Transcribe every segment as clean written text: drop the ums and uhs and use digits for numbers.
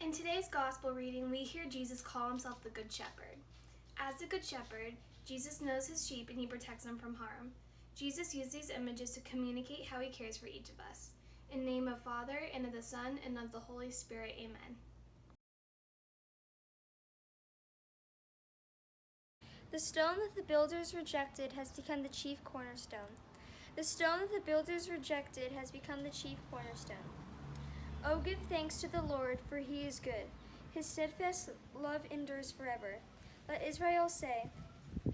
In today's gospel reading, we hear Jesus call himself the Good Shepherd. As the Good Shepherd, Jesus knows his sheep and he protects them from harm. Jesus used these images to communicate how he cares for each of us. In the name of Father, and of the Son, and of the Holy Spirit, amen. The stone that the builders rejected has become the chief cornerstone. The stone that the builders rejected has become the chief cornerstone. Oh, give thanks to the Lord, for he is good. His steadfast love endures forever. Let Israel say,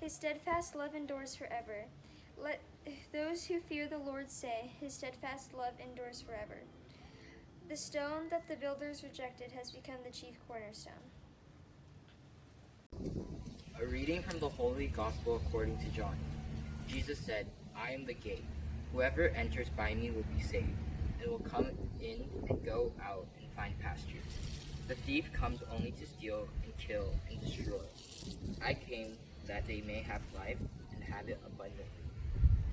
his steadfast love endures forever. Let those who fear the Lord say, his steadfast love endures forever. The stone that the builders rejected has become the chief cornerstone. A reading from the Holy Gospel according to John. Jesus said, I am the gate. Whoever enters by me will be saved, and will come in and go out and find pasture. The thief comes only to steal and kill and destroy. I came that they may have life and have it abundantly.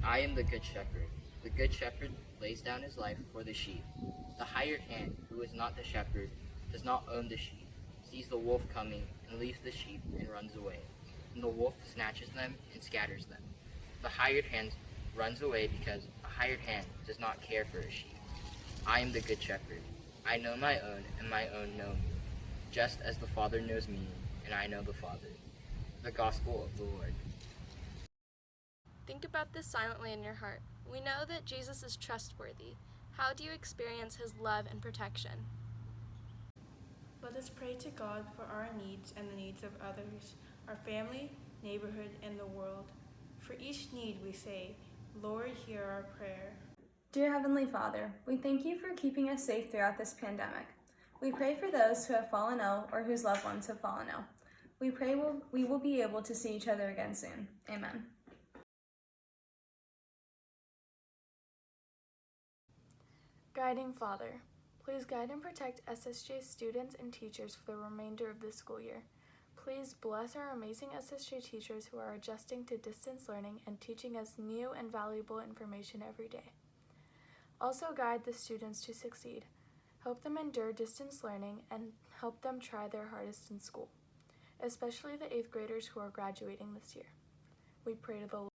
I am the good shepherd. The good shepherd lays down his life for the sheep. The hired hand, who is not the shepherd, does not own the sheep, sees the wolf coming and leaves the sheep and runs away. And the wolf snatches them and scatters them. The hired hand runs away because a hired hand does not care for a sheep. I am the good shepherd. I know my own, and my own know me, just as the Father knows me, and I know the Father. The Gospel of the Lord. Think about this silently in your heart. We know that Jesus is trustworthy. How do you experience his love and protection? Let us pray to God for our needs and the needs of others, our family, neighborhood, and the world. For each need we say, Lord, hear our prayer. Dear Heavenly Father, we thank you for keeping us safe throughout this pandemic. We pray for those who have fallen ill or whose loved ones have fallen ill. We pray we will be able to see each other again soon. Amen. Guiding Father, please guide and protect SSJ students and teachers for the remainder of this school year. Please bless our amazing SSJ teachers who are adjusting to distance learning and teaching us new and valuable information every day. Also guide the students to succeed. Help them endure distance learning and help them try their hardest in school, especially the 8th graders who are graduating this year. We pray to the Lord.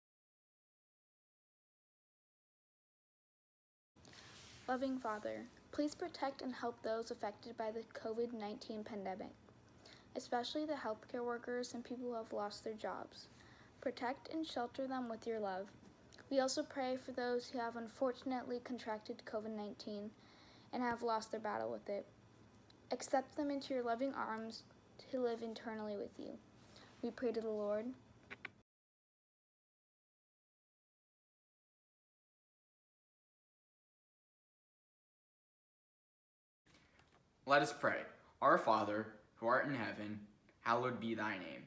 Loving Father, please protect and help those affected by the COVID-19 pandemic, especially the healthcare workers and people who have lost their jobs. Protect and shelter them with your love. We also pray for those who have unfortunately contracted COVID-19 and have lost their battle with it. Accept them into your loving arms to live eternally with you. We pray to the Lord. Let us pray. Our Father, who art in heaven, hallowed be thy name.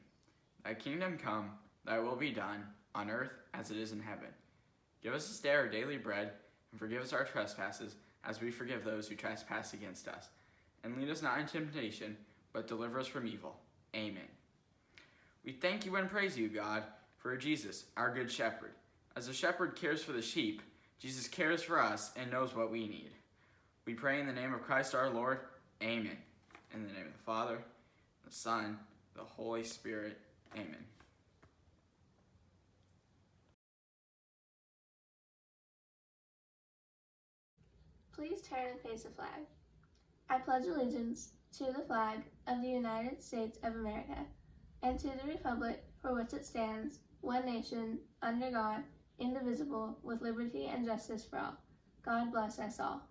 Thy kingdom come, thy will be done, on earth as it is in heaven. Give us this day our daily bread, and forgive us our trespasses, as we forgive those who trespass against us. And lead us not into temptation, but deliver us from evil. Amen. We thank you and praise you, God, for Jesus, our good shepherd. As a shepherd cares for the sheep, Jesus cares for us and knows what we need. We pray in the name of Christ our Lord. Amen. In the name of the Father, the Son, the Holy Spirit. Amen. Please turn and face the flag. I pledge allegiance to the flag of the United States of America and to the republic for which it stands, one nation, under God, indivisible, with liberty and justice for all. God bless us all.